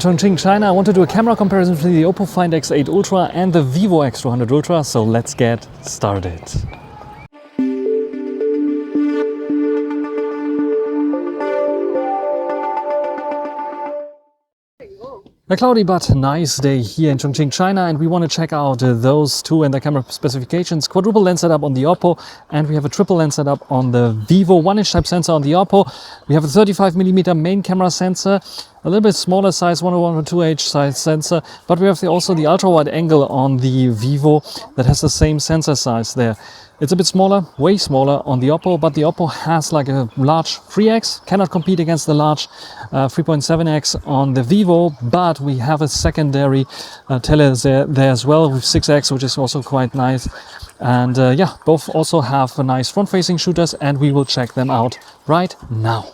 Chongqing, China. I want to do a camera comparison between the Oppo Find X8 Ultra and the Vivo X200 Ultra, so let's get started. A cloudy but nice day here in Chongqing, China, and we want to check out those two and the camera specifications. Quadruple lens setup on the Oppo, and we have a triple lens setup on the Vivo 1-inch type sensor on the Oppo. We have a 35mm main camera sensor, a little bit smaller size 101.2H size sensor, but we have also the ultra wide angle on the Vivo that has the same sensor size there. It's a bit smaller, way smaller on the Oppo, but the Oppo has like a large 3x, cannot compete against the large 3.7x on the Vivo, but we have a secondary tele there as well with 6x, which is also quite nice. And yeah, both also have a nice front-facing shooters, and we will check them out right now.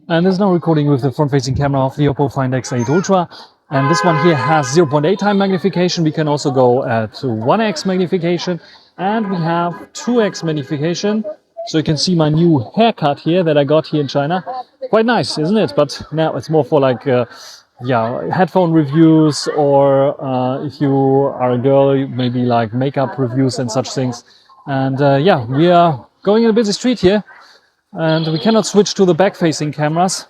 And this is now recording with the front-facing camera of the Oppo Find X8 Ultra. And this one here has 0.8 time magnification. We can also go to 1x magnification, and we have 2x magnification. So you can see my new haircut here that I got here in China. Quite nice, isn't it? But now it's more for like yeah, headphone reviews, or if you are a girl, maybe like makeup reviews and such things. And yeah, we are going in a busy street here, and we cannot switch to the back-facing cameras.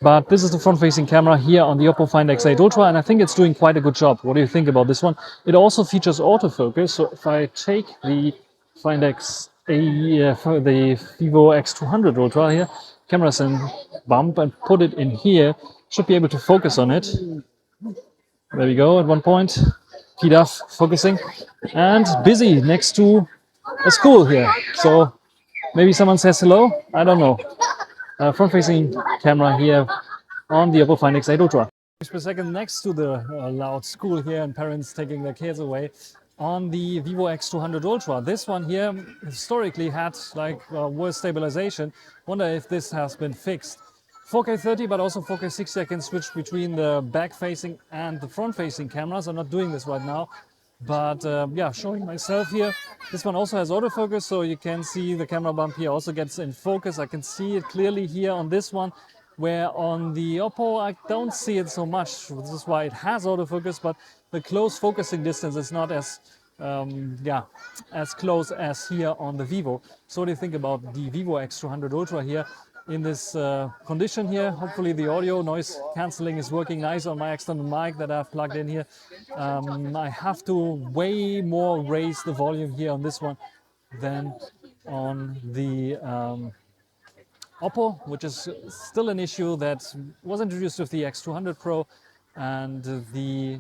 But this is the front-facing camera here on the Oppo Find X8 Ultra, and I think it's doing quite a good job. What do you think about this one? It also features autofocus, so if I take the Find X8, the Vivo X200 Ultra here, cameras and bump and put it in here, should be able to focus on it. There we go, at one point, keyed off, focusing, and busy next to a school here. So maybe someone says hello, I don't know. Front-facing camera here on the Oppo Find X8 Ultra. Per second next to the loud school here and parents taking their kids away on the Vivo X200 Ultra. This one here historically had like worse stabilization. Wonder if this has been fixed. 4K 30 but also 4K 60. I can switch between the back-facing and the front-facing cameras. I'm not doing this right now. But yeah, showing myself here. This one also has autofocus, so you can see the camera bump here also gets in focus. I can see it clearly here on this one, where on the Oppo I don't see it so much. This is why it has autofocus, but the close focusing distance is not as yeah, as close as here on the Vivo. So what do you think about the Vivo X200 Ultra here in this condition here? Hopefully the audio noise cancelling is working nice on my external mic that I've plugged in here. I have to way more raise the volume here on this one than on the Oppo, which is still an issue that was introduced with the X200 Pro and the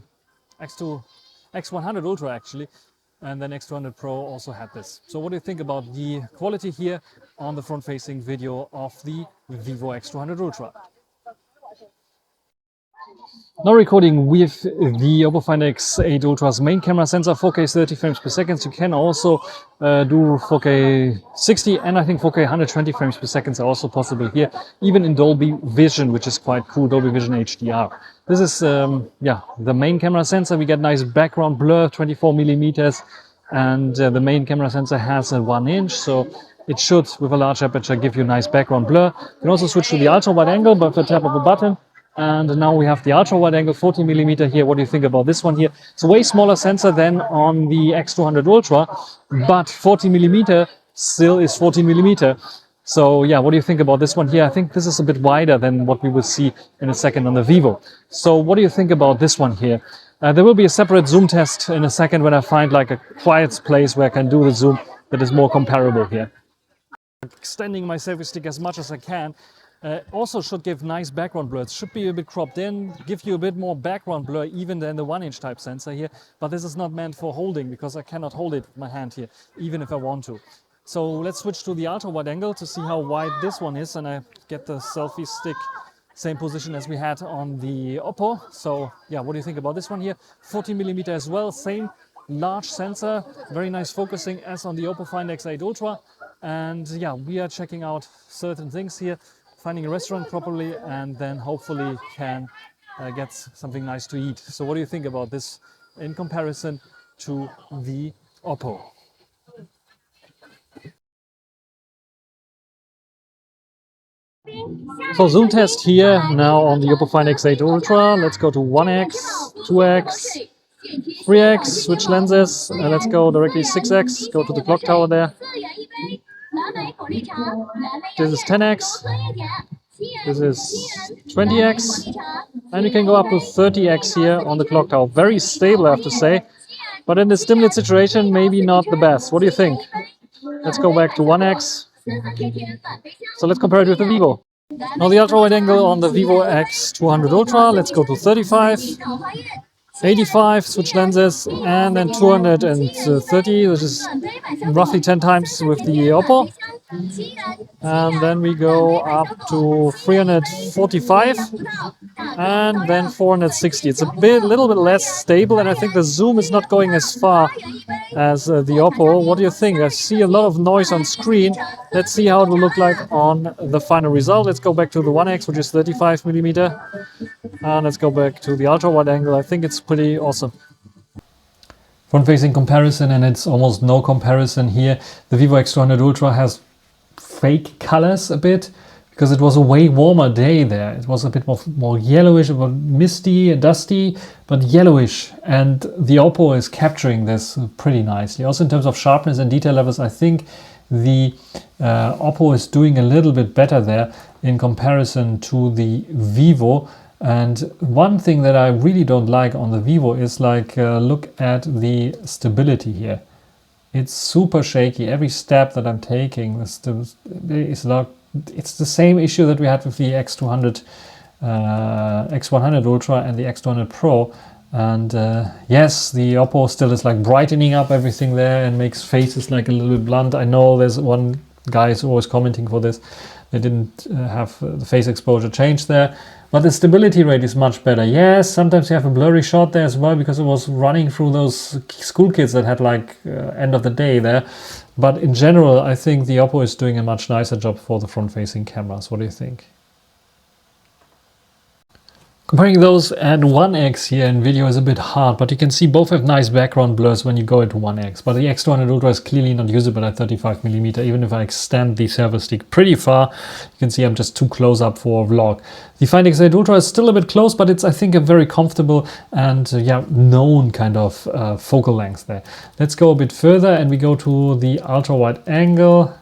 X100 Ultra actually, and then X200 Pro also had this. So what do you think about the quality here on the front-facing video of the Vivo X200 Ultra? Now recording with the Oppo Find X8 Ultra's main camera sensor, 4K 30 frames per second. You can also do 4K 60 and I think 4K 120 frames per second are also possible here, even in Dolby Vision, which is quite cool, Dolby Vision HDR. This is yeah, the main camera sensor. We get nice background blur, 24mm, and the main camera sensor has a 1-inch, so it should, with a large aperture, give you nice background blur. You can also switch to the ultra wide angle by the tap of a button. And now we have the ultra wide angle 40mm here. What do you think about this one here? It's a way smaller sensor than on the X200 Ultra, but 40mm still is 40mm. So yeah, what do you think about this one here? I think this is a bit wider than what we will see in a second on the Vivo. So what do you think about this one here? There will be a separate zoom test in a second when I find like a quiet place where I can do the zoom that is more comparable here. Extending my selfie stick as much as I can. Also should give nice background blur. It should be a bit cropped in, give you a bit more background blur even than the 1-inch type sensor here. But this is not meant for holding because I cannot hold it with my hand here, even if I want to. So let's switch to the ultra wide angle to see how wide this one is, and I get the selfie stick same position as we had on the Oppo. So yeah, what do you think about this one here? 40mm as well, same large sensor, very nice focusing as on the Oppo Find X8 Ultra. And yeah, we are checking out certain things here, finding a restaurant properly, and then hopefully can get something nice to eat. So what do you think about this in comparison to the Oppo? So zoom test here now on the Oppo Find X8 Ultra. Let's go to 1x, 2x, 3x, switch lenses. Let's go directly 6x, go to the clock tower there. This is 10x. This is 20x. And you can go up to 30x here on the clock tower. Very stable, I have to say. But in this dim lit situation, maybe not the best. What do you think? Let's go back to 1x. So let's compare it with the Vivo. Now the ultra wide angle on the Vivo X200 Ultra. Let's go to 35, 85, switch lenses, and then 230, which is roughly 10 times with the Oppo. And then we go up to 345 and then 460. It's a little bit less stable, and I think the zoom is not going as far as the Oppo. What do you think? I see a lot of noise on screen. Let's see how it will look like on the final result. Let's go back to the 1x, which is 35mm. And let's go back to the ultra wide angle. I think it's pretty awesome. Front-facing comparison, and it's almost no comparison here. The Vivo X200 Ultra has fake colors a bit because it was a way warmer day there. It was a bit more yellowish, about misty and dusty, but yellowish. And the Oppo is capturing this pretty nicely. Also in terms of sharpness and detail levels, I think the Oppo is doing a little bit better there in comparison to the Vivo. And one thing that I really don't like on the Vivo is like, look at the stability here. It's super shaky. Every step that I'm taking is not. It's the same issue that we had with the X100 Ultra and the X200 Pro. And yes, the Oppo still is like brightening up everything there and makes faces like a little bit blunt. I know there's one guy who's always commenting for this. They didn't have the face exposure change there. But the stability rate is much better. Yes, sometimes you have a blurry shot there as well because it was running through those school kids that had like end of the day there. But in general, I think the Oppo is doing a much nicer job for the front-facing cameras. What do you think? Comparing those at 1x here in video is a bit hard, but you can see both have nice background blurs when you go into 1x. But the X200 Ultra is clearly not usable at 35mm. Even if I extend the selfie stick pretty far, you can see I'm just too close up for a vlog. The Find X8 Ultra is still a bit close, but it's, I think, a very comfortable and known kind of focal length there. Let's go a bit further and we go to the ultra wide angle,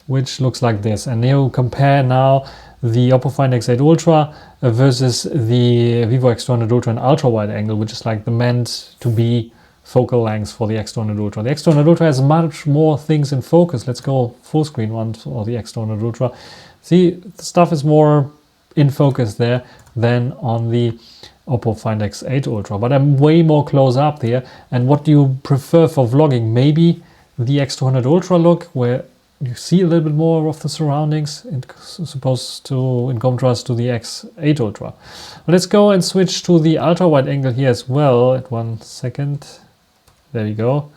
which looks like this. And you compare now the Oppo Find X8 Ultra versus the Vivo X200 Ultra in ultra wide angle, which is like the meant to be focal length for the X200 Ultra. The X200 Ultra has much more things in focus. Let's go full screen one for the X200 Ultra. See, the stuff is more in focus there than on the Oppo Find X8 Ultra, but I'm way more close up here. And what do you prefer for vlogging? Maybe the X200 Ultra look, where you see a little bit more of the surroundings in contrast to the X8 Ultra. But let's go and switch to the ultra wide angle here as well. At 1 second, there we go.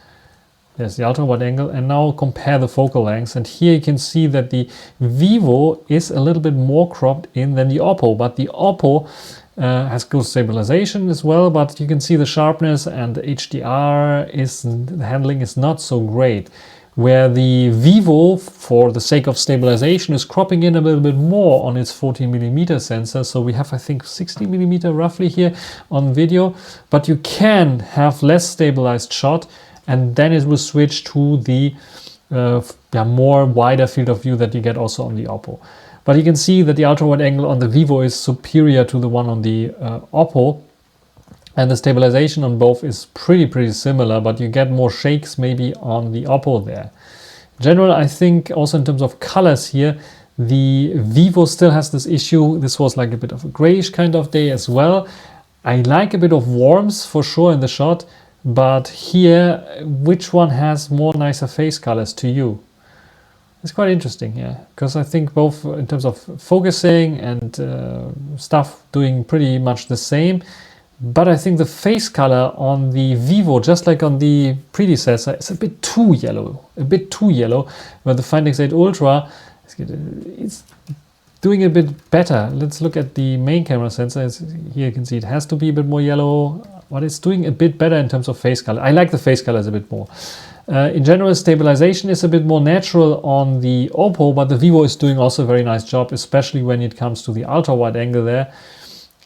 There's the ultra wide angle, and now compare the focal lengths. And here you can see that the Vivo is a little bit more cropped in than the Oppo, but the Oppo has good stabilization as well, but you can see the sharpness and the HDR the handling is not so great. Where the Vivo, for the sake of stabilization, is cropping in a little bit more on its 14mm sensor. So we have, I think, 60mm roughly here on video, but you can have less stabilized shot, and then it will switch to the more wider field of view that you get also on the Oppo. But you can see that the ultra wide angle on the Vivo is superior to the one on the Oppo. And the stabilization on both is pretty similar, but you get more shakes maybe on the Oppo there. In general, I think also in terms of colors here, the Vivo still has this issue. This was like a bit of a grayish kind of day as well. I like a bit of warmth for sure in the shot, but here, which one has more nicer face colors to you? It's quite interesting here, because I think both in terms of focusing and stuff doing pretty much the same. But I think the face color on the Vivo, just like on the predecessor, is a bit too yellow. Where the Find X8 Ultra is doing a bit better. Let's look at the main camera sensor. Here you can see it has to be a bit more yellow, but it's doing a bit better in terms of face color. I like the face colors a bit more. In general, stabilization is a bit more natural on the Oppo, but the Vivo is doing also a very nice job, especially when it comes to the ultra wide angle there.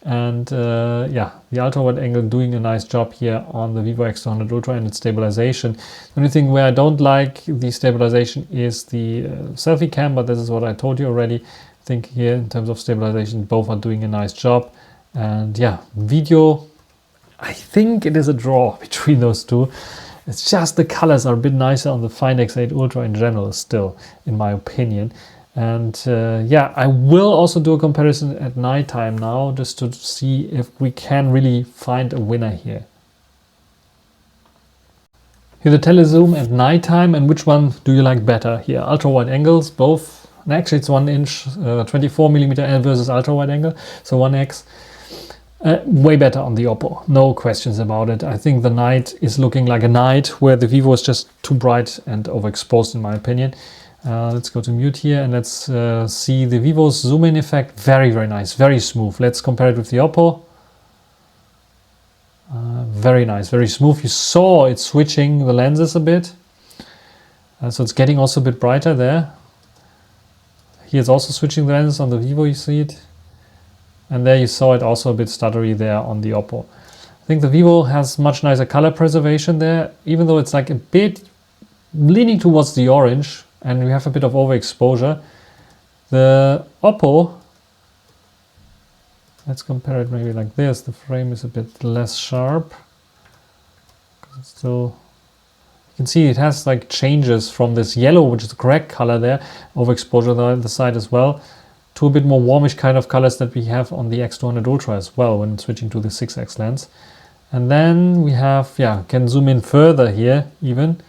And yeah, the ultra wide angle doing a nice job here on the Vivo X200 Ultra and its stabilization. The only thing where I don't like the stabilization is the selfie cam, but this is what I told you already. I think here in terms of stabilization, both are doing a nice job. And yeah, video, I think it is a draw between those two. It's just the colors are a bit nicer on the Find X8 Ultra in general still, in my opinion. And yeah, I will also do a comparison at nighttime now, just to see if we can really find a winner here. Here the telezoom at nighttime, and which one do you like better here? Ultra wide angles, both. And actually it's 1 inch 24mm versus ultra wide angle, so 1x. Way better on the Oppo, no questions about it. I think the night is looking like a night, where the Vivo is just too bright and overexposed in my opinion. Let's go to mute here and let's see the Vivo's zoom in effect. Very, very nice, very smooth. Let's compare it with the Oppo. Very nice, very smooth. You saw it switching the lenses a bit. So it's getting also a bit brighter there. Here it's also switching the lenses on the Vivo, you see it. And there you saw it also a bit stuttery there on the Oppo. I think the Vivo has much nicer color preservation there, even though it's like a bit leaning towards the orange and we have a bit of overexposure. The Oppo, let's compare it maybe like this. The frame is a bit less sharp. It's still, you can see it has like changes from this yellow, which is the correct color there, overexposure on the other side as well, to a bit more warmish kind of colors that we have on the X200 Ultra as well when switching to the 6x lens. And then we have, yeah, can zoom in further here even.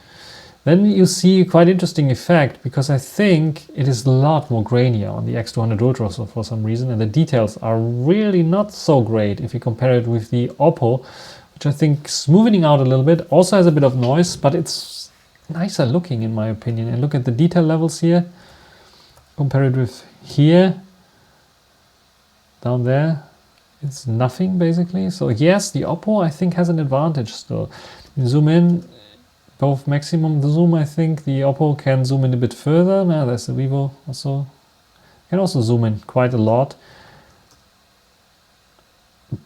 Then you see a quite interesting effect, because I think it is a lot more grainier on the X200 Ultra for some reason, and the details are really not so great if you compare it with the Oppo, which I think smoothing out a little bit, also has a bit of noise, but it's nicer looking in my opinion. And look at the detail levels here, compare it with here, down there, it's nothing basically. So yes, the Oppo I think has an advantage still. You zoom in, both maximum the zoom, I think the Oppo can zoom in a bit further. Now there's the Vivo also, can also zoom in quite a lot.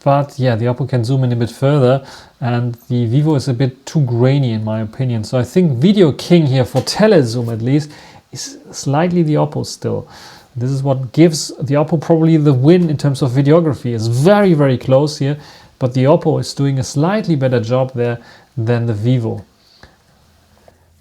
But yeah, the Oppo can zoom in a bit further, and the Vivo is a bit too grainy in my opinion. So I think video king here for telezoom at least is slightly the Oppo still. This is what gives the Oppo probably the win in terms of videography. It's very, very close here, but the Oppo is doing a slightly better job there than the Vivo.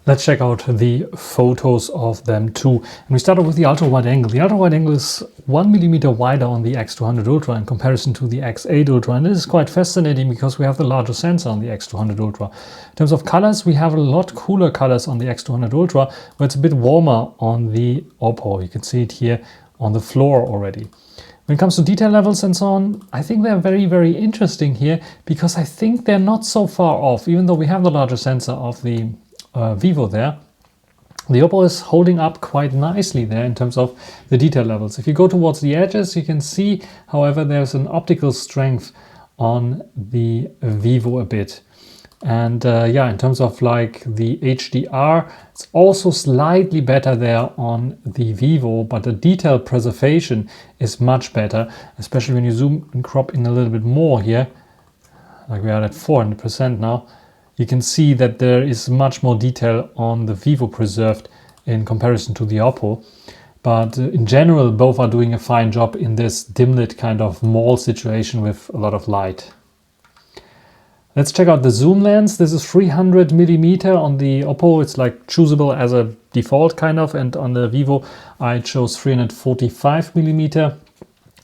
Let's check out the photos of them too. And we start off with the ultra wide angle. The ultra wide angle is 1mm wider on the X200 Ultra in comparison to the X8 Ultra. And this is quite fascinating because we have the larger sensor on the X200 Ultra. In terms of colors, we have a lot cooler colors on the X200 Ultra, where it's a bit warmer on the Oppo. You can see it here on the floor already. When it comes to detail levels and so on, I think they're very, very interesting here, because I think they're not so far off, even though we have the larger sensor of the Vivo there. The Oppo is holding up quite nicely there in terms of the detail levels. If you go towards the edges, you can see, however, there's an optical strength on the Vivo a bit. And yeah, in terms of like the HDR, it's also slightly better there on the Vivo, but the detail preservation is much better, especially when you zoom and crop in a little bit more here, like we are at 400% now. You can see that there is much more detail on the Vivo preserved in comparison to the Oppo. But in general, both are doing a fine job in this dim lit kind of mall situation with a lot of light. Let's check out the zoom lens. This is 300mm on the Oppo. It's like choosable as a default kind of, and on the Vivo I chose 345mm.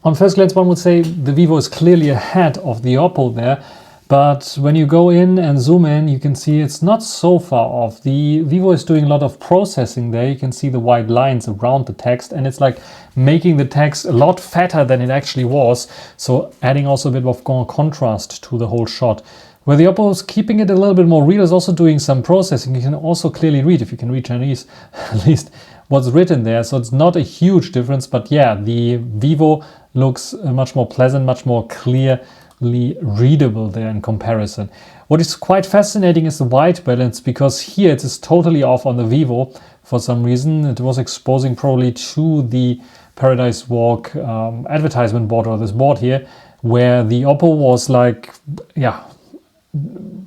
On first glance, one would say the Vivo is clearly ahead of the Oppo there. But when you go in and zoom in, you can see it's not so far off. The Vivo is doing a lot of processing there. You can see the white lines around the text, and it's like making the text a lot fatter than it actually was. So adding also a bit of contrast to the whole shot. Where the Oppo is keeping it a little bit more real, is also doing some processing. You can also clearly read, if you can read Chinese at least, what's written there. So it's not a huge difference, but yeah, the Vivo looks much more pleasant, much more clear readable there in comparison. What is quite fascinating is the white balance, because here it is totally off on the Vivo for some reason. It was exposing probably to the Paradise Walk advertisement board, or this board here, where the Oppo was like, yeah,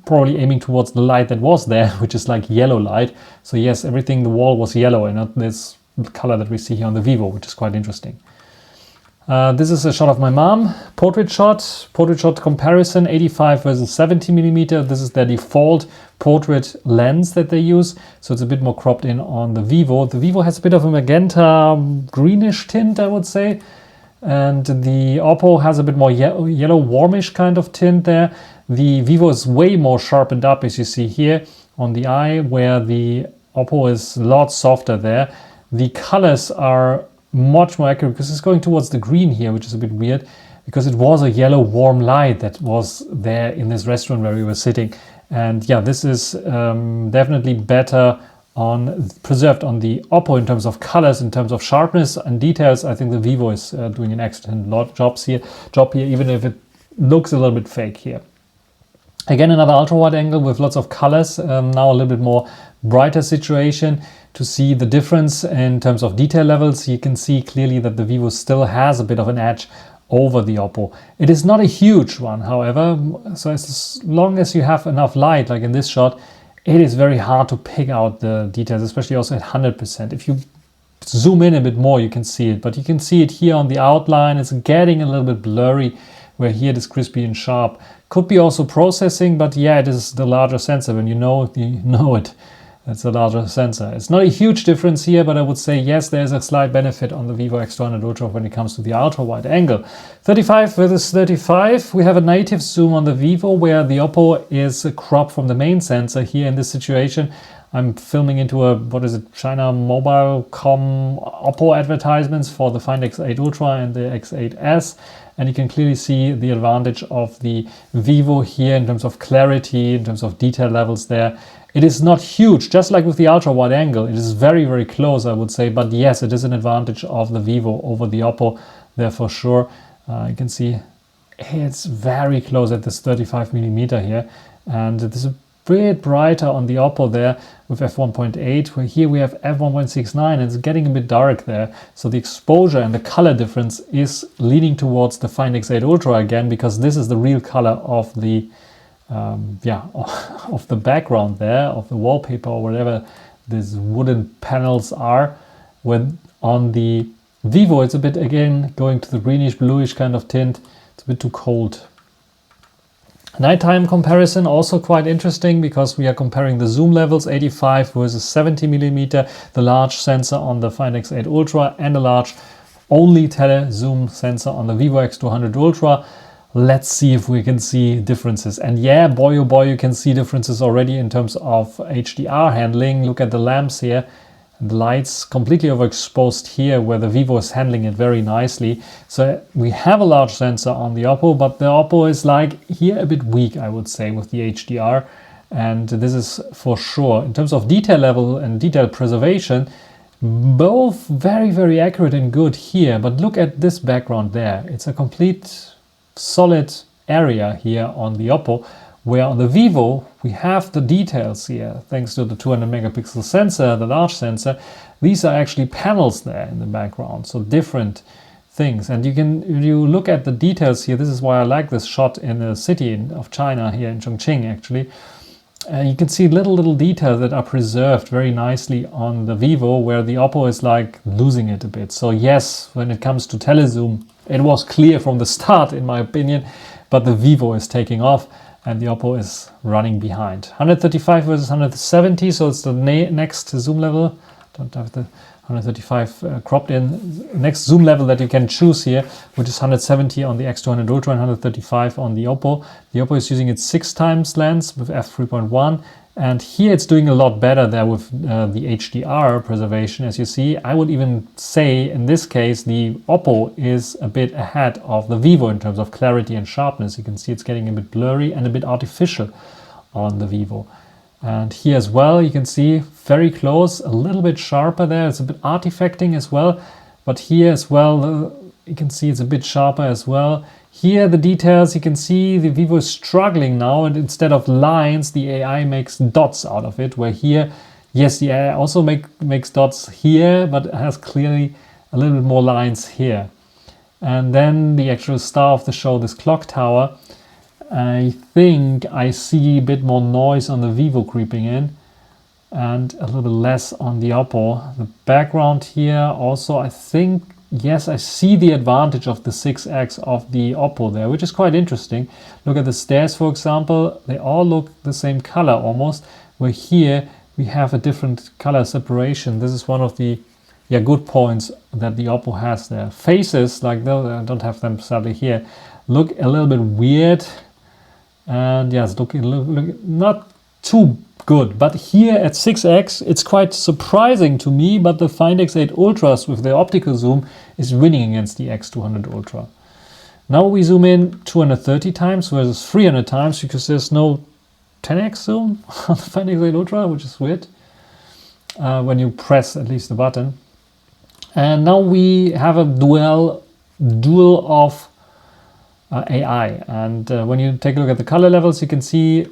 probably aiming towards the light that was there, which is like yellow light. So yes, everything, the wall was yellow and not this color that we see here on the Vivo, which is quite interesting. This is a shot of my mom, portrait shot comparison, 85 versus 70mm. This is their default portrait lens that they use, so it's a bit more cropped in on the Vivo. The Vivo has a bit of a magenta greenish tint, I would say, and the Oppo has a bit more yellow warmish kind of tint there. The Vivo is way more sharpened up, as you see here on the eye, where the Oppo is a lot softer there. The colors are much more accurate because it's going towards the green here, which is a bit weird, because it was a yellow warm light that was there in this restaurant where we were sitting. And yeah, this is definitely better preserved on the Oppo in terms of colors, in terms of sharpness and details. I think the Vivo is doing an excellent job here, even if it looks a little bit fake here. Again, another ultra wide angle with lots of colors, now a little bit more brighter situation to see the difference in terms of detail levels. You can see clearly that the Vivo still has a bit of an edge over the Oppo. It is not a huge one, however, so as long as you have enough light, like in this shot, it is very hard to pick out the details, especially also at 100%. If you zoom in a bit more, you can see it, but you can see it here on the outline. It's getting a little bit blurry, where here it is crispy and sharp. Could be also processing, but yeah, it is the larger sensor. When you know it. It's a larger sensor. It's not a huge difference here, but I would say yes, there's a slight benefit on the Vivo X200 Ultra when it comes to the ultra wide angle. 35 versus 35. We have a native zoom on the Vivo, where the Oppo is cropped from the main sensor here in this situation. I'm filming into a, China Mobile.com Oppo advertisements for the Find X8 Ultra and the X8s. And you can clearly see the advantage of the Vivo here in terms of clarity, in terms of detail levels there. It is not huge, just like with the ultra wide angle. It is very, very close, I would say. But yes, it is an advantage of the Vivo over the Oppo there for sure. You can see it's very close at this 35mm here. And it is a bit brighter on the Oppo there with f1.8, where here we have f1.69, and it's getting a bit dark there. So the exposure and the color difference is leaning towards the Find X8 Ultra again, because this is the real color of the of the background there, of the wallpaper or whatever these wooden panels are. When on the Vivo, it's a bit, again, going to the greenish bluish kind of tint. It's a bit too cold. Nighttime comparison, also quite interesting, because we are comparing the zoom levels, 85 versus 70mm, the large sensor on the Find X8 Ultra and a large only tele zoom sensor on the Vivo X200 Ultra. Let's see if we can see differences. And yeah, boy oh boy, you can see differences already in terms of HDR handling. Look at the lamps here. The lights completely overexposed here, where the Vivo is handling it very nicely. So we have a large sensor on the Oppo, but the Oppo is like here a bit weak, I would say, with the HDR. And this is for sure. In terms of detail level and detail preservation, both very, very accurate and good here. But look at this background there. It's a complete solid area here on the Oppo, where on the Vivo we have the details here thanks to the 200 megapixel sensor, the large sensor. These are actually panels there in the background, so different things. And you look at the details here. This is why I like this shot in the city of China here in Chongqing, actually. You can see little details that are preserved very nicely on the Vivo, where the Oppo is like losing it a bit. So yes, when it comes to telezoom, it was clear from the start, in my opinion, but the Vivo is taking off and the Oppo is running behind. 135 versus 170, so it's the next zoom level. Don't have the 135 cropped in. Next zoom level that you can choose here, which is 170 on the X200 Ultra and 135 on the Oppo. The Oppo is using its 6x lens with f3.1. And here it's doing a lot better there with the HDR preservation, as you see. I would even say in this case the Oppo is a bit ahead of the Vivo in terms of clarity and sharpness. You can see it's getting a bit blurry and a bit artificial on the Vivo. And here as well, you can see very close, a little bit sharper there. It's a bit artifacting as well. But here as well, You can see it's a bit sharper as well. Here the details, you can see the Vivo is struggling now, and instead of lines, the AI makes dots out of it, where here, yes, the AI also makes dots here, but it has clearly a little bit more lines here. And then the actual star of the show, this clock tower, I think I see a bit more noise on the Vivo creeping in and a little bit less on the Oppo. The background here also, I think, yes, I see the advantage of the 6X of the Oppo there, which is quite interesting. Look at the stairs, for example. They all look the same color almost, where here we have a different color separation. This is one of the good points that the Oppo has there. Faces, like I don't have them sadly here, look a little bit weird. And yes, look not too good, but here at 6X it's quite surprising to me, but the Find X8 Ultras with their optical zoom is winning against the X200 Ultra. Now we zoom in 230 times versus 300 times because there's no 10x zoom on the Find X8 Ultra, which is weird when you press at least the button. And now we have a duel of AI, and when you take a look at the color levels, you can see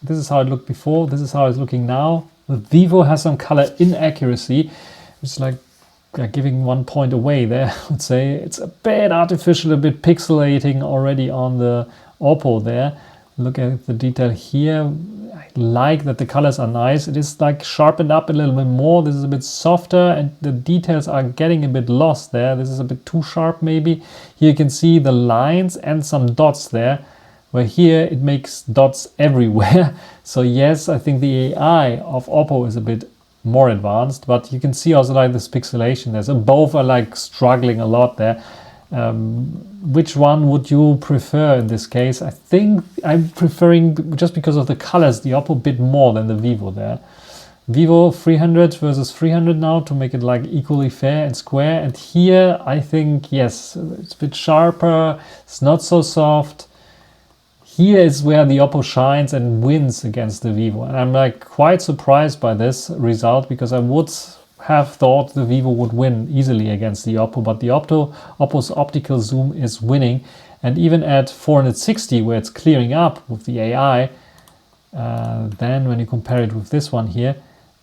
this is how it looked before, this is how it's looking now. The Vivo has some color inaccuracy. It's like giving 1 point away there, I would say. It's a bit artificial, a bit pixelating already on the Oppo there. Look at the detail here. I like that the colors are nice. It is like sharpened up a little bit more. This is a bit softer and the details are getting a bit lost there. This is a bit too sharp maybe. Here you can see the lines and some dots there, where here it makes dots everywhere. So yes, I think the AI of Oppo is a bit more advanced, but you can see also like this pixelation there. So both are like struggling a lot there. Which one would you prefer in this case? I think I'm preferring, just because of the colors, the Oppo a bit more than the Vivo there. Vivo 300 versus 300 now to make it like equally fair and square. And here I think, yes, it's a bit sharper. It's not so soft. Here is where the Oppo shines and wins against the Vivo. And I'm like quite surprised by this result, because I would have thought the Vivo would win easily against the Oppo, but the Oppo's optical zoom is winning. And even at 460, where it's clearing up with the AI, then when you compare it with this one here,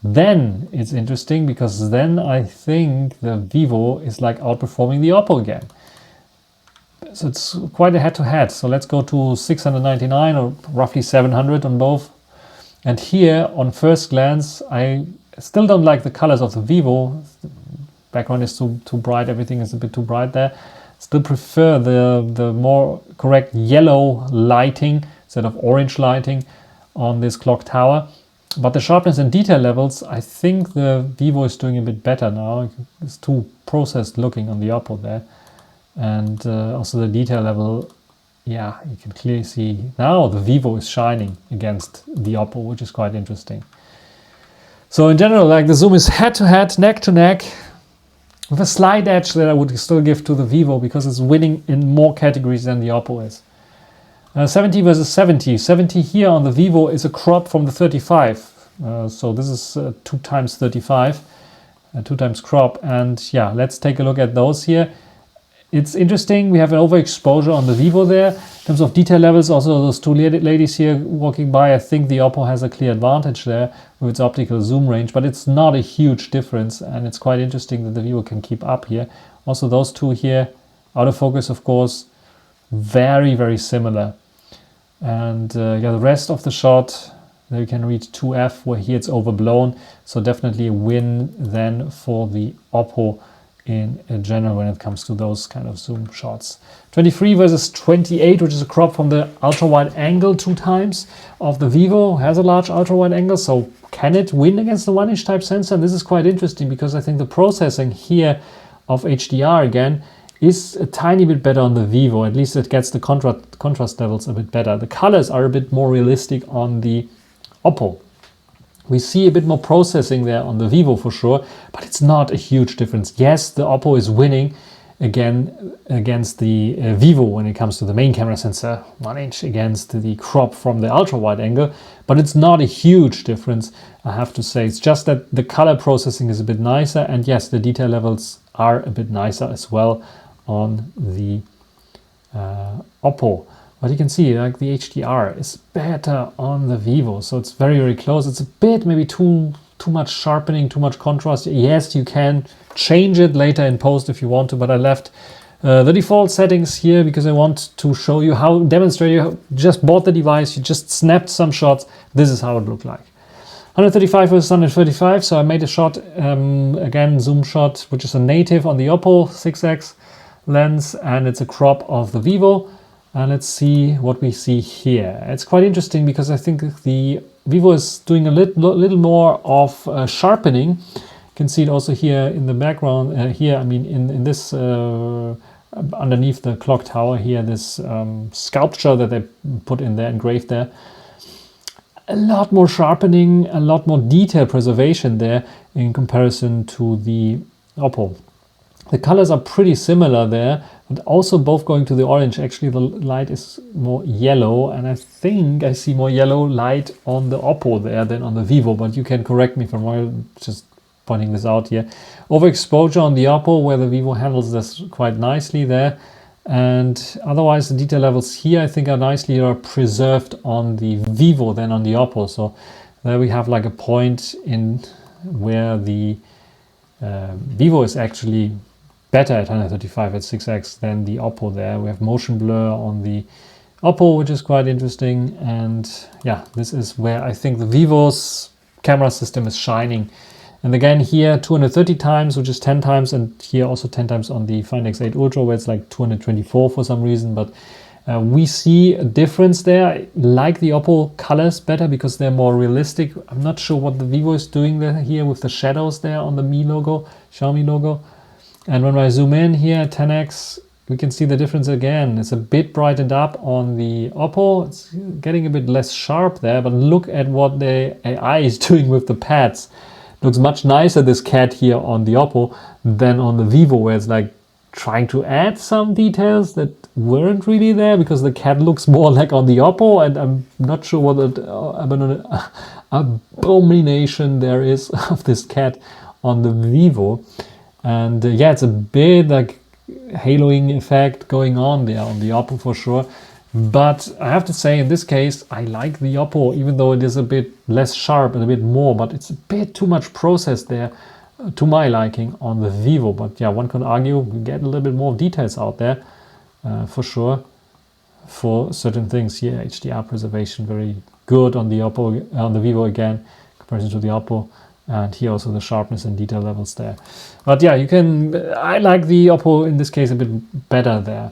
then it's interesting, because then I think the Vivo is like outperforming the Oppo again. So it's quite a head-to-head. So let's go to 699 or roughly 700 on both. And here, on first glance, I still don't like the colors of the Vivo. The background is too bright. Everything is a bit too bright there. Still prefer the more correct yellow lighting instead of orange lighting on this clock tower. But the sharpness and detail levels, I think the Vivo is doing a bit better now. It's too processed looking on the Oppo there. And also the detail level, yeah, you can clearly see now the Vivo is shining against the Oppo, which is quite interesting. So in general, like the zoom is head-to-head, neck-to-neck, with a slight edge that I would still give to the Vivo, because it's winning in more categories than the Oppo is. 70 versus 70. 70 here on the Vivo is a crop from the 35. So this is 2 times 35, 2 times crop. And yeah, let's take a look at those here. It's interesting, we have an overexposure on the Vivo there. In terms of detail levels, also those two ladies here walking by, I think the Oppo has a clear advantage there with its optical zoom range, but it's not a huge difference, and it's quite interesting that the Vivo can keep up here. Also those two here, out of focus of course, very, very similar. And yeah, the rest of the shot, there you can read 2f, where here it's overblown, so definitely a win then for the Oppo in general when it comes to those kind of zoom shots. 23 versus 28, which is a crop from the ultra wide angle 2 times of the Vivo. Has a large ultra wide angle, so can it win against the 1-inch type sensor? And this is quite interesting, because I think the processing here of HDR again is a tiny bit better on the Vivo. At least it gets the contrast levels a bit better. The colors are a bit more realistic on the Oppo. We see a bit more processing there on the Vivo for sure, but it's not a huge difference. Yes, the Oppo is winning again against the Vivo when it comes to the main camera sensor, 1-inch against the crop from the ultra wide angle, but it's not a huge difference, I have to say. It's just that the color processing is a bit nicer, and yes, the detail levels are a bit nicer as well on the Oppo. But you can see like the HDR is better on the Vivo, so it's very, very close. It's a bit maybe too much sharpening, too much contrast. Yes, you can change it later in post if you want to, but I left the default settings here because I want to show you how, demonstrate you just bought the device, you just snapped some shots. This is how it looked like. 135 versus 135, so I made a shot, again, zoom shot, which is a native on the Oppo 6X lens, and it's a crop of the Vivo. And let's see what we see here. It's quite interesting because I think the Vivo is doing a little more of sharpening. You can see it also here in the background, here, I mean, in this, underneath the clock tower here, this sculpture that they put in there, engraved there. A lot more sharpening, a lot more detail preservation there in comparison to the Oppo. The colors are pretty similar there, but also both going to the orange. Actually, the light is more yellow, and I think I see more yellow light on the Oppo there than on the Vivo, but you can correct me if I'm wrong, just pointing this out here. Overexposure on the Oppo, where the Vivo handles this quite nicely there. And otherwise, the detail levels here, I think, are nicely preserved on the Vivo than on the Oppo. So there we have like a point in where the Vivo is actually better at 135 at 6x than the Oppo there. We have motion blur on the Oppo, which is quite interesting. And yeah, this is where I think the Vivo's camera system is shining. And again, here 230 times, which is 10 times, and here also 10 times on the Find X8 Ultra, where it's like 224 for some reason. But we see a difference there. I like the Oppo colors better because they're more realistic. I'm not sure what the Vivo is doing there here with the shadows there on the Mi logo, Xiaomi logo. And when I zoom in here at 10x, we can see the difference again. It's a bit brightened up on the Oppo. It's getting a bit less sharp there, but look at what the AI is doing with the pads. Looks much nicer, this cat here on the Oppo, than on the Vivo, where it's like trying to add some details that weren't really there, because the cat looks more like on the Oppo, and I'm not sure what abomination there is of this cat on the Vivo. And yeah, it's a bit like haloing effect going on there on the Oppo for sure. But I have to say, in this case, I like the Oppo, even though it is a bit less sharp and a bit more, but it's a bit too much process there to my liking on the Vivo. But yeah, one could argue we get a little bit more details out there for sure for certain things here. HDR preservation very good on the Oppo, on the Vivo again, in comparison to the Oppo. And here also the sharpness and detail levels there. But yeah, you can, I like the Oppo in this case a bit better there.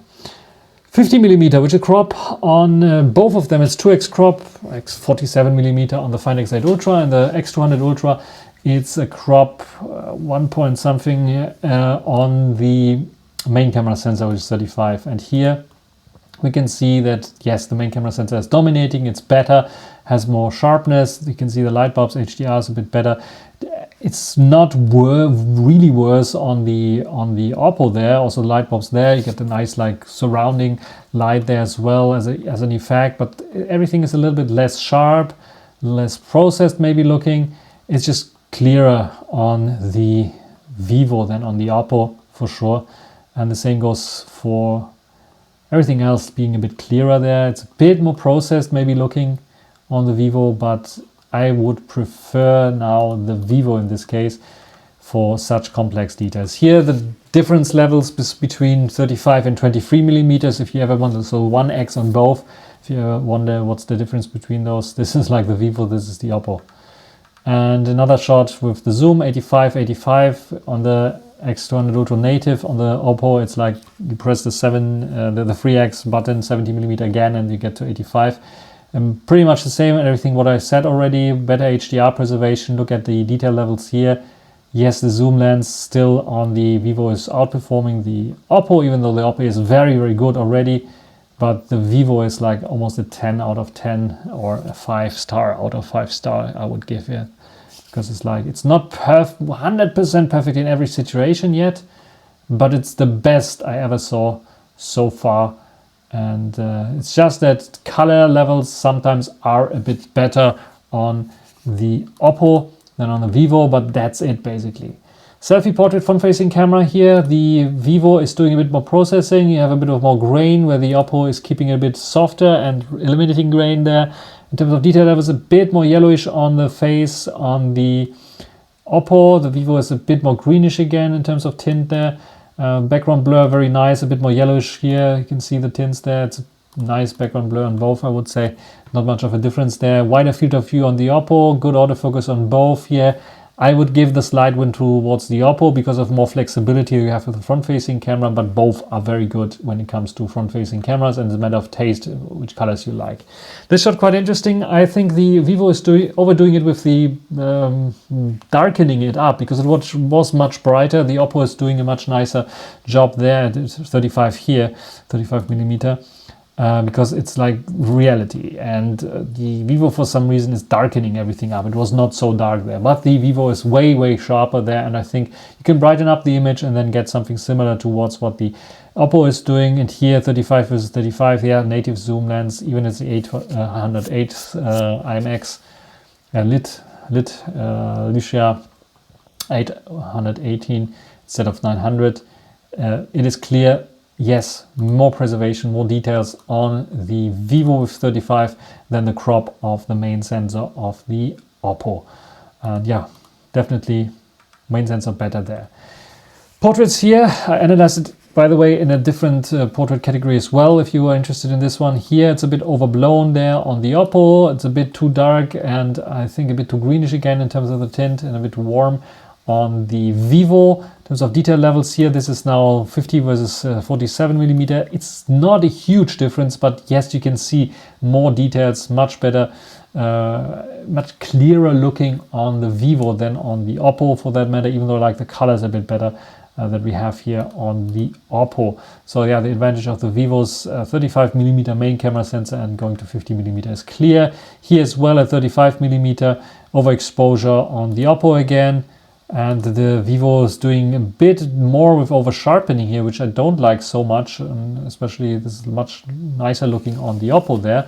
50mm, which is a crop on both of them. It's 2x crop, like 47mm on the Find X8 Ultra, and the X200 Ultra, it's a crop 1 point something on the main camera sensor, which is 35. And here we can see that, yes, the main camera sensor is dominating, it's better, has more sharpness. You can see the light bulbs, HDR is a bit better. It's not really worse on the Oppo there. Also the light bulbs there, you get the nice like surrounding light there as well as an effect, but everything is a little bit less sharp, less processed maybe looking. It's just clearer on the Vivo than on the Oppo for sure. And the same goes for everything else being a bit clearer there. It's a bit more processed maybe looking on the Vivo, but I would prefer now the Vivo in this case for such complex details. Here the difference levels between 35 and 23mm, if you ever wonder, so 1x on both, if you ever wonder what's the difference between those, this is like the Vivo, this is the Oppo. And another shot with the zoom, 85 on the X200 Ultra native. On the Oppo, it's like you press the 3x button, 70mm again, and you get to 85. Pretty much the same, everything what I said already. Better HDR preservation. Look at the detail levels here. Yes, the zoom lens still on the Vivo is outperforming the Oppo, even though the Oppo is very, very good already. But the Vivo is like almost a 10 out of 10 or a 5-star out of 5-star I would give it. Because it's like, it's not 100% perfect in every situation yet, but it's the best I ever saw so far. And it's just that color levels sometimes are a bit better on the Oppo than on the Vivo, but that's it basically. Selfie portrait front-facing camera here. The Vivo is doing a bit more processing. You have a bit of more grain, where the Oppo is keeping it a bit softer and eliminating grain there. In terms of detail levels, a bit more yellowish on the face on the Oppo. The Vivo is a bit more greenish again in terms of tint there. Background blur, very nice, a bit more yellowish here. You can see the tints there. It's a nice background blur on both, I would say. Not much of a difference there. Wider field of view on the Oppo, good autofocus on both here. I would give the slight win towards the Oppo because of more flexibility you have with the front-facing camera, but both are very good when it comes to front-facing cameras, and it's a matter of taste, which colors you like. This shot quite interesting. I think the Vivo is overdoing it with the darkening it up, because it was much brighter. The Oppo is doing a much nicer job there. It's 35 here, 35 millimeter. Because it's like reality, and the Vivo for some reason is darkening everything up. It was not so dark there, but the Vivo is way sharper there, and I think you can brighten up the image and then get something similar towards what the Oppo is doing. And here 35 versus 35, yeah, native zoom lens, even at the 808 IMX Lucia 818 instead of 900. It is clear. Yes, more preservation, more details on the Vivo with 35 than the crop of the main sensor of the Oppo. And yeah, definitely main sensor better there. Portraits here, I analyzed it, by the way, in a different portrait category as well, if you are interested in this one. Here it's a bit overblown there on the Oppo. It's a bit too dark, and I think a bit too greenish again in terms of the tint, and a bit warm on the Vivo. In terms of detail levels here, this is now 50 versus 47 millimeter. It's not a huge difference, but yes, you can see more details, much better, much clearer looking on the Vivo than on the Oppo, for that matter, even though I like the colors a bit better that we have here on the Oppo. So yeah, the advantage of the Vivo's 35 millimeter main camera sensor and going to 50 millimeter is clear. Here as well at 35 millimeter, overexposure on the Oppo again. And the Vivo is doing a bit more with over sharpening here, which I don't like so much, especially this is much nicer looking on the Oppo there.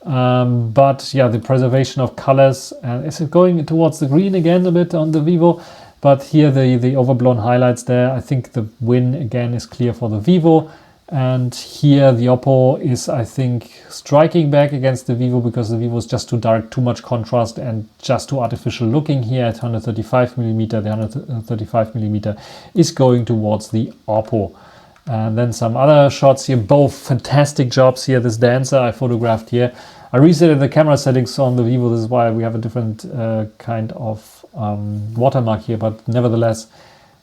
But yeah, the preservation of colors, is it going towards the green again a bit on the Vivo? But here the overblown highlights there, I think the win again is clear for the Vivo. And here the Oppo is, I think, striking back against the Vivo, because the Vivo is just too dark, too much contrast, and just too artificial looking here at 135 millimeter. The 135 millimeter is going towards the Oppo. And then some other shots here, both fantastic jobs here. This dancer I photographed here. I reset the camera settings on the Vivo. This is why we have a different kind of watermark here, but nevertheless,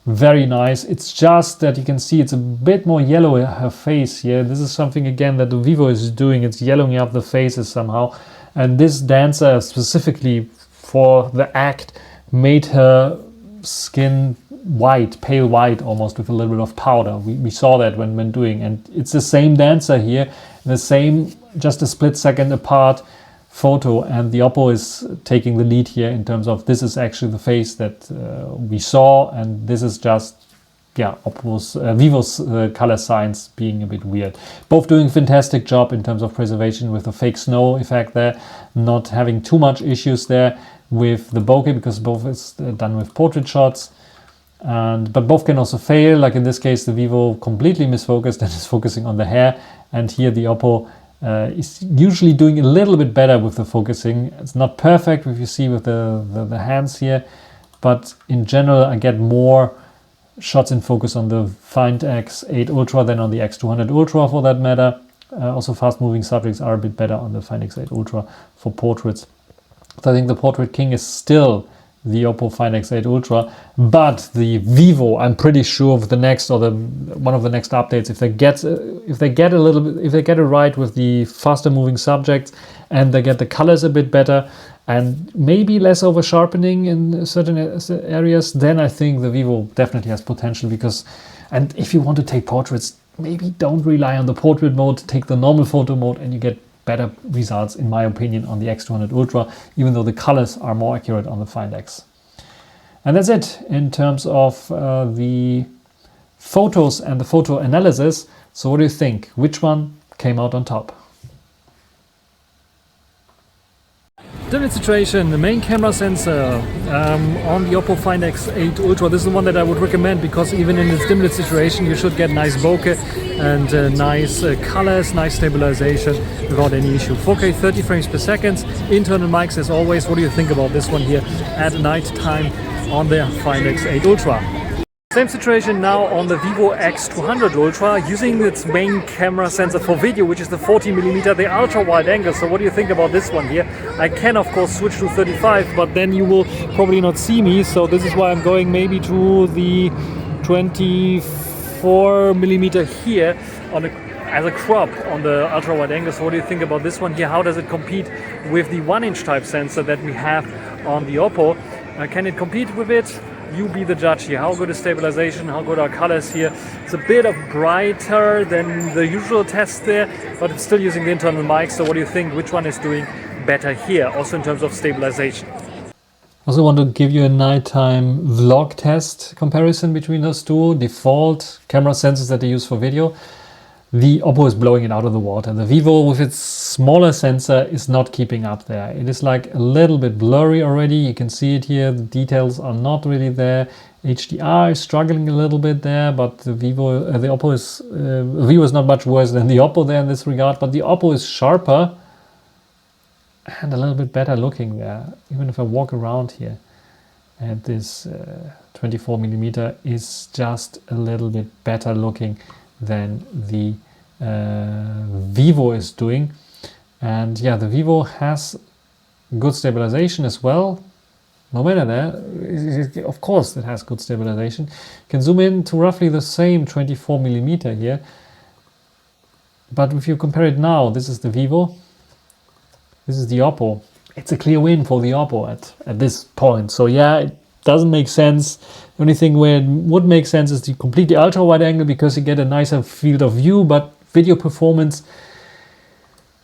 very nice. It's just that you can see it's a bit more yellow in her face here. This is something again that the Vivo is doing. It's yellowing up the faces somehow. And this dancer specifically for the act made her skin white, pale white almost, with a little bit of powder. We saw that when doing, and it's the same dancer here, the same, just a split second apart photo, and the Oppo is taking the lead here in terms of this is actually the face that we saw, and this is just Vivo's color science being a bit weird. Both doing a fantastic job in terms of preservation with the fake snow effect there, not having too much issues there with the bokeh, because both is done with portrait shots. But both can also fail, like in this case the Vivo completely misfocused and is focusing on the hair, and here the Oppo is usually doing a little bit better with the focusing. It's not perfect, if you see with the hands here, but in general I get more shots in focus on the Find X8 Ultra than on the X200 Ultra, for that matter. Also fast moving subjects are a bit better on the Find X8 Ultra for portraits. So I think the portrait king is still the Oppo Find X8 Ultra, but the Vivo, I'm pretty sure of the next, or one of the next updates, if they get it right with the faster moving subjects, and they get the colors a bit better and maybe less over sharpening in certain areas, then I think the Vivo definitely has potential. Because, and if you want to take portraits, maybe don't rely on the portrait mode, take the normal photo mode, and you get better results, in my opinion, on the X200 Ultra, even though the colors are more accurate on the Find X. And that's it in terms of the photos and the photo analysis. So what do you think? Which one came out on top? Dim situation, the main camera sensor on the Oppo Find X8 Ultra. This is the one that I would recommend because even in this dim lit situation you should get nice bokeh and nice colors, nice stabilization without any issue. 4K 30 frames per second, internal mics as always. What do you think about this one here at night time on the Find X8 Ultra? Same situation now on the Vivo X200 Ultra, using its main camera sensor for video, which is the 40mm, the ultra wide angle. So what do you think about this one here? I can of course switch to 35, but then you will probably not see me. So this is why I'm going maybe to the 24mm here as a crop on the ultra wide angle. So what do you think about this one here? How does it compete with the 1-inch type sensor that we have on the Oppo? Can it compete with it? You be the judge here. How good is stabilization? How good are colors here? It's a bit of brighter than the usual test there, but it's still using the internal mic. So what do you think? Which one is doing better here, also in terms of stabilization? I also want to give you a nighttime vlog test comparison between those two default camera sensors that they use for video. The Oppo is blowing it out of the water. The Vivo with its smaller sensor is not keeping up there. It is like a little bit blurry already. You can see it here. The details are not really there. HDR is struggling a little bit there, but the Vivo is not much worse than the Oppo there in this regard. But the Oppo is sharper and a little bit better looking there. Even if I walk around here, and this 24mm is just a little bit better looking than the Vivo is doing. And yeah, the Vivo has good stabilization as well. No matter that, of course it has good stabilization. You can zoom in to roughly the same 24mm here. But if you compare it now, this is the Vivo, this is the Oppo. It's a clear win for the Oppo at this point. So yeah, it doesn't make sense. The only thing where it would make sense is to complete the ultra wide angle because you get a nicer field of view, but video performance,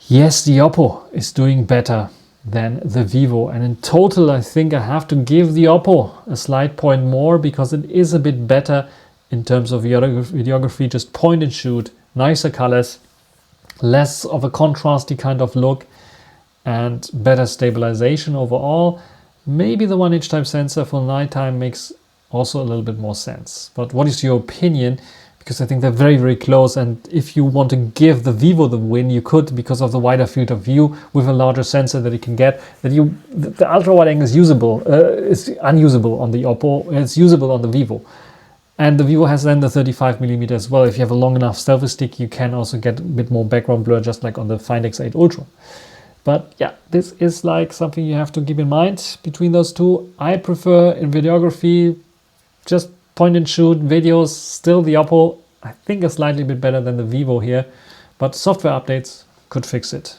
yes, the Oppo is doing better than the Vivo. And in total, I think I have to give the Oppo a slight point more because it is a bit better in terms of videography, just point and shoot, nicer colors, less of a contrasty kind of look, and better stabilization overall. Maybe the 1-inch type sensor for nighttime makes also a little bit more sense. But what is your opinion? Because I think they're very, very close. And if you want to give the Vivo the win, you could, because of the wider field of view with a larger sensor that you can get. The ultra wide angle is usable, is unusable on the Oppo. It's usable on the Vivo. And the Vivo has then the 35mm as well. If you have a long enough selfie stick, you can also get a bit more background blur, just like on the Find X8 Ultra. But yeah, this is like something you have to keep in mind between those two. I prefer in videography, just point and shoot videos, still the Oppo, I think, is slightly bit better than the Vivo here, but software updates could fix it.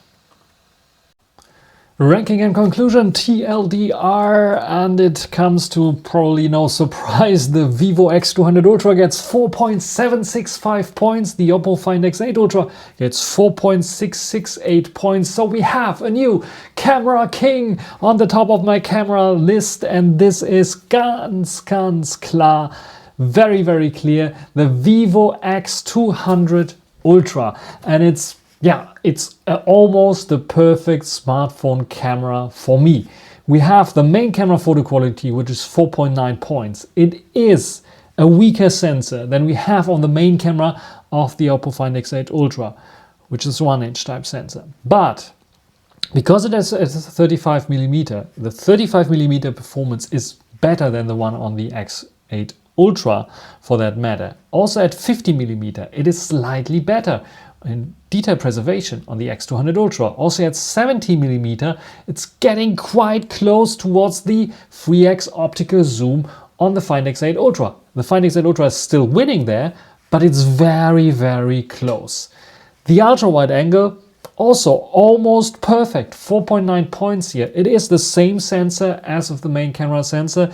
Ranking and conclusion, TLDR, and it comes to probably no surprise, the Vivo X200 Ultra gets 4.765 points, the Oppo Find X8 Ultra gets 4.668 points. So we have a new camera king on the top of my camera list, and this is ganz klar, very, very clear, the Vivo X200 Ultra. And it's almost the perfect smartphone camera for me. We have the main camera photo quality, which is 4.9 points. It is a weaker sensor than we have on the main camera of the Oppo Find X8 Ultra, which is 1-inch type sensor. But because it has a 35mm, the 35mm performance is better than the one on the X8 Ultra for that matter. Also at 50mm, it is slightly better in detail preservation on the X200 Ultra. Also at 70mm, it's getting quite close towards the 3x optical zoom on the Find X8 Ultra. The Find X8 Ultra is still winning there, but it's very, very close. The ultra wide angle, also almost perfect, 4.9 points here. It is the same sensor as of the main camera sensor.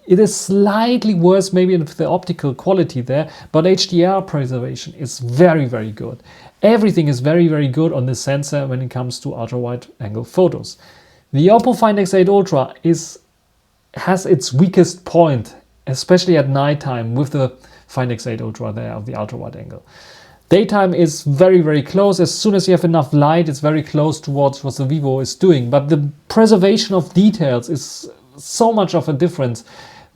It is slightly worse maybe in the optical quality there, but HDR preservation is very, very good. Everything is very, very good on this sensor when it comes to ultra wide angle photos. The Oppo Find X8 Ultra has its weakest point, especially at nighttime with the Find X8 Ultra there of the ultra wide angle. Daytime is very, very close. As soon as you have enough light, it's very close towards what the Vivo is doing. But the preservation of details is so much of a difference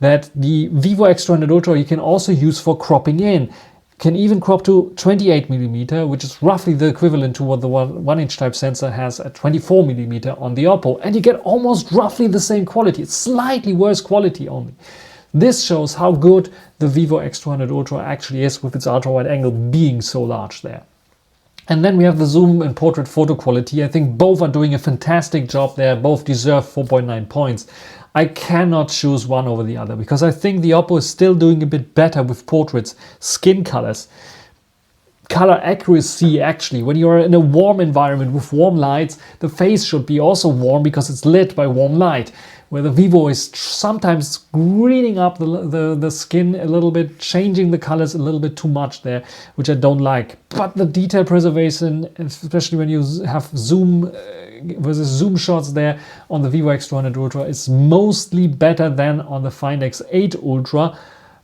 that the Vivo X200 Ultra you can also use for cropping in. Can even crop to 28mm, which is roughly the equivalent to what the 1-inch type sensor has at 24mm on the Oppo. And you get almost roughly the same quality. It's slightly worse quality only. This shows how good the Vivo X200 Ultra actually is with its ultra-wide angle being so large there. And then we have the zoom and portrait photo quality. I think both are doing a fantastic job there. Both deserve 4.9 points. I cannot choose one over the other because I think the Oppo is still doing a bit better with portraits, skin colors, color accuracy. Actually, when you're in a warm environment with warm lights, the face should be also warm because it's lit by warm light. Where the Vivo is sometimes greening up the skin a little bit, changing the colors a little bit too much there, which I don't like. But the detail preservation, especially when you have zoom versus zoom shots there on the Vivo X200 Ultra, is mostly better than on the Find X8 Ultra.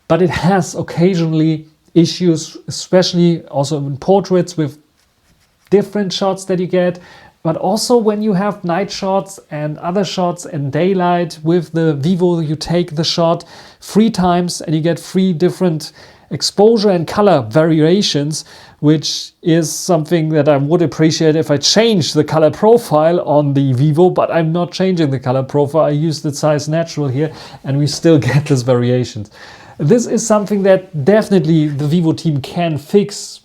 But it has occasionally issues, especially also in portraits with different shots that you get. But also when you have night shots and other shots in daylight with the Vivo, you take the shot 3 times and you get 3 different exposure and color variations, which is something that I would appreciate if I changed the color profile on the Vivo, but I'm not changing the color profile. I use the size natural here and we still get these variations. This is something that definitely the Vivo team can fix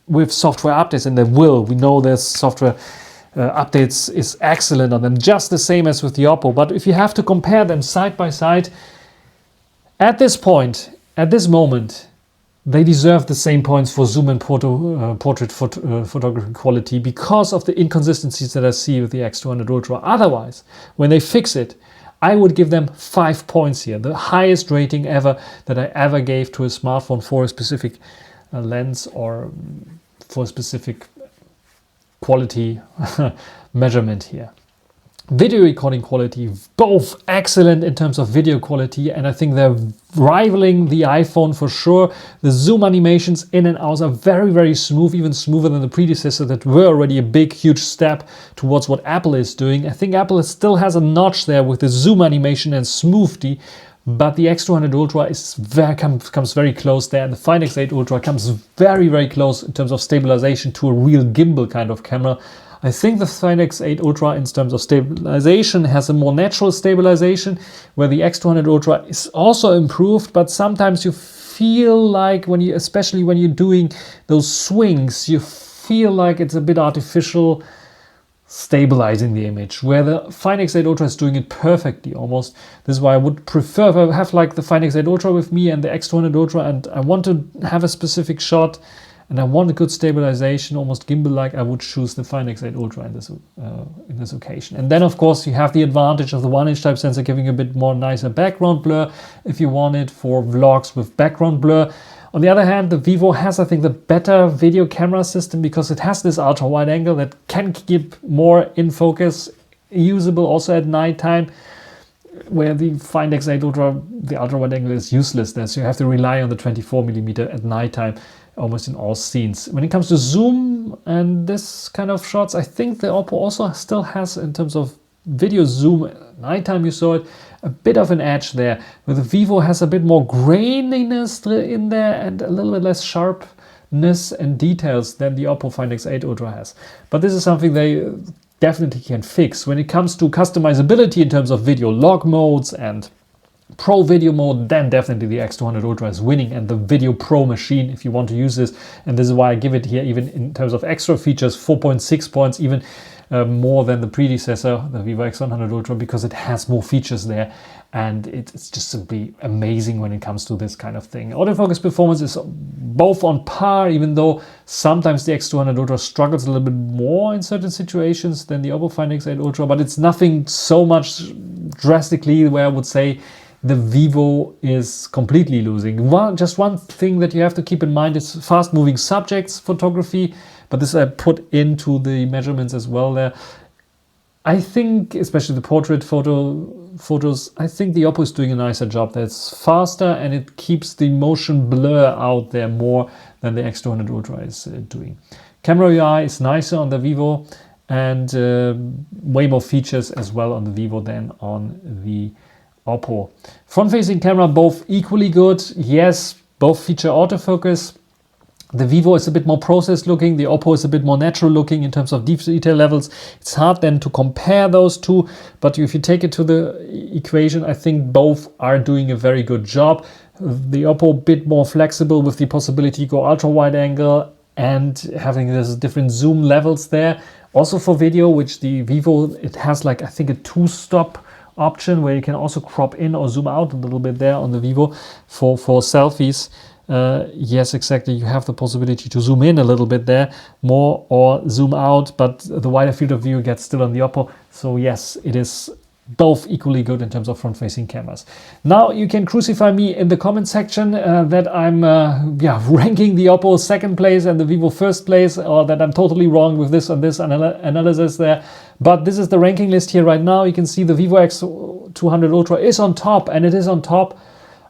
with software updates, and they will. We know there's software updates is excellent on them, just the same as with the Oppo. But if you have to compare them side by side, at this point, at this moment, they deserve the same points for zoom and portrait photography quality because of the inconsistencies that I see with the X200 Ultra. Otherwise, when they fix it, I would give them 5 points here, the highest rating ever that I ever gave to a smartphone for a specific lens or for a specific quality measurement here. Video recording quality, both excellent in terms of video quality, and I think they're rivaling the iPhone for sure. The zoom animations in and out are very, very smooth, even smoother than the predecessor that were already a big, huge step towards what Apple is doing. I think Apple still has a notch there with the zoom animation and smoothly, but the X200 Ultra is comes very close there, and the Find X8 Ultra comes very, very close in terms of stabilization to a real gimbal kind of camera. I think the Find X8 Ultra in terms of stabilization has a more natural stabilization, where the X200 Ultra is also improved, but sometimes you feel like especially when you're doing those swings, you feel like it's a bit artificial stabilizing the image, where the Find X8 Ultra is doing it perfectly almost. This is why I would prefer, if I have like the Find X8 Ultra with me and the X200 Ultra and I want to have a specific shot and I want a good stabilization, almost gimbal-like, I would choose the Find X8 Ultra in this occasion. And then of course you have the advantage of the 1-inch type sensor giving a bit more nicer background blur if you want it for vlogs with background blur. On the other hand, the Vivo has, I think, the better video camera system because it has this ultra-wide angle that can keep more in focus, usable also at nighttime, where the Find X8 Ultra, the ultra-wide angle is useless there, so you have to rely on the 24mm at nighttime almost in all scenes. When it comes to zoom and this kind of shots, I think the Oppo also still has, in terms of video zoom, nighttime you saw it, a bit of an edge there, where the Vivo has a bit more graininess in there and a little bit less sharpness and details than the Oppo Find X8 Ultra has. But this is something they definitely can fix. When it comes to customizability in terms of video log modes and Pro video mode, then definitely the X200 Ultra is winning, and the Video Pro machine if you want to use this. And this is why I give it here, even in terms of extra features, 4.6 points, even more than the predecessor, the Vivo X100 Ultra, because it has more features there, and it's just simply amazing when it comes to this kind of thing. Autofocus performance is both on par, even though sometimes the X200 Ultra struggles a little bit more in certain situations than the Oppo Find X8 Ultra, but it's nothing so much drastically where I would say the Vivo is completely losing. Just one thing that you have to keep in mind is fast-moving subjects photography, but this I put into the measurements as well there. I think, especially the portrait photos, I think the Oppo is doing a nicer job. That's faster and it keeps the motion blur out there more than the X200 Ultra is doing. Camera UI is nicer on the Vivo and way more features as well on the Vivo than on the Oppo. Front-facing camera, both equally good. Yes, both feature autofocus. The Vivo is a bit more processed looking, the Oppo is a bit more natural looking in terms of deep detail levels. It's hard then to compare those two, but if you take it to the equation, I think both are doing a very good job. The Oppo a bit more flexible with the possibility to go ultra wide angle and having this different zoom levels there. Also for video, which the Vivo, it has like I think a 2-stop option where you can also crop in or zoom out a little bit there on the Vivo for selfies. Yes, exactly. You have the possibility to zoom in a little bit there more or zoom out, but the wider field of view gets still on the Oppo. So yes, it is both equally good in terms of front-facing cameras. Now you can crucify me in the comment section that I'm ranking the Oppo second place and the Vivo first place, or that I'm totally wrong with this and this analysis there. But this is the ranking list here right now. You can see the Vivo X200 Ultra is on top, and it is on top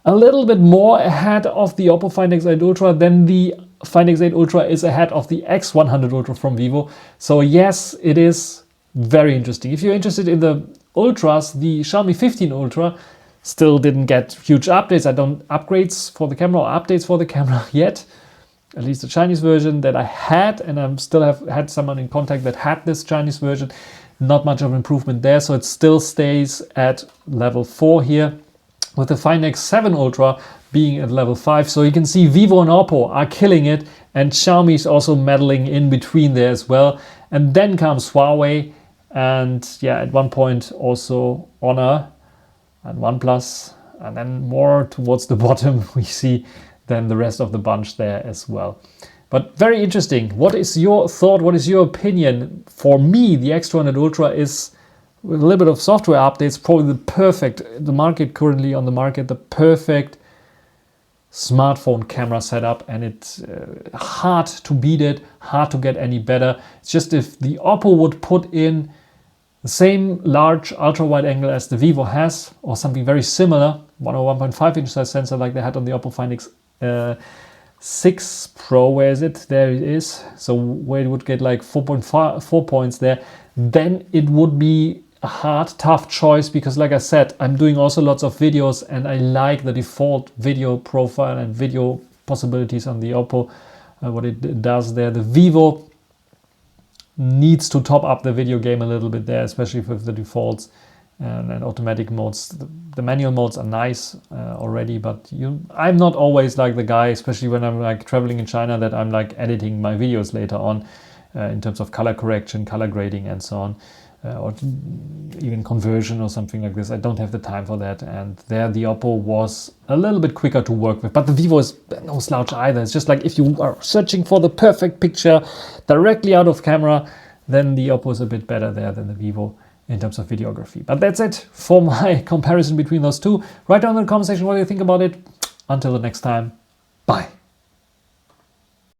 a little bit more ahead of the Oppo Find X8 Ultra than the Find X8 Ultra is ahead of the X100 Ultra from Vivo. So yes, it is very interesting. If you're interested in the Ultras, the Xiaomi 15 Ultra still didn't get huge updates. I don't upgrades for the camera or updates for the camera yet. At least the Chinese version that I had, and I still have had someone in contact that had this Chinese version. Not much of improvement there, so it still stays at level 4 here, with the Find X7 Ultra being at level 5. So you can see Vivo and Oppo are killing it, and Xiaomi is also meddling in between there as well. And then comes Huawei, and yeah, at one point also Honor and OnePlus, and then more towards the bottom we see then the rest of the bunch there as well. But very interesting. What is your thought? What is your opinion? For me, the X200 Ultra is, with a little bit of software updates, probably the perfect, the market currently on the market, the perfect smartphone camera setup, and it's hard to beat it, hard to get any better. It's just if the Oppo would put in the same large ultra wide angle as the Vivo has, or something very similar, 1 or 1.5 inch size sensor like they had on the Oppo Find X6 Pro, where is it? There it is. So where it would get like 4 points there, then it would be a hard, tough choice, because like I said, I'm doing also lots of videos and I like the default video profile and video possibilities on the Oppo, what it does there. The Vivo needs to top up the video game a little bit there, especially with the defaults and automatic modes. The manual modes are nice already, but I'm not always like the guy, especially when I'm like traveling in China, that I'm like editing my videos later on in terms of color correction, color grading and so on. Or even conversion or something like this. I don't have the time for that, and there the Oppo was a little bit quicker to work with, but the Vivo is no slouch either. It's just like if you are searching for the perfect picture directly out of camera, then the Oppo is a bit better there than the Vivo in terms of videography. But that's it for my comparison between those two. Write down in the comment section what you think about it. Until the next time, bye.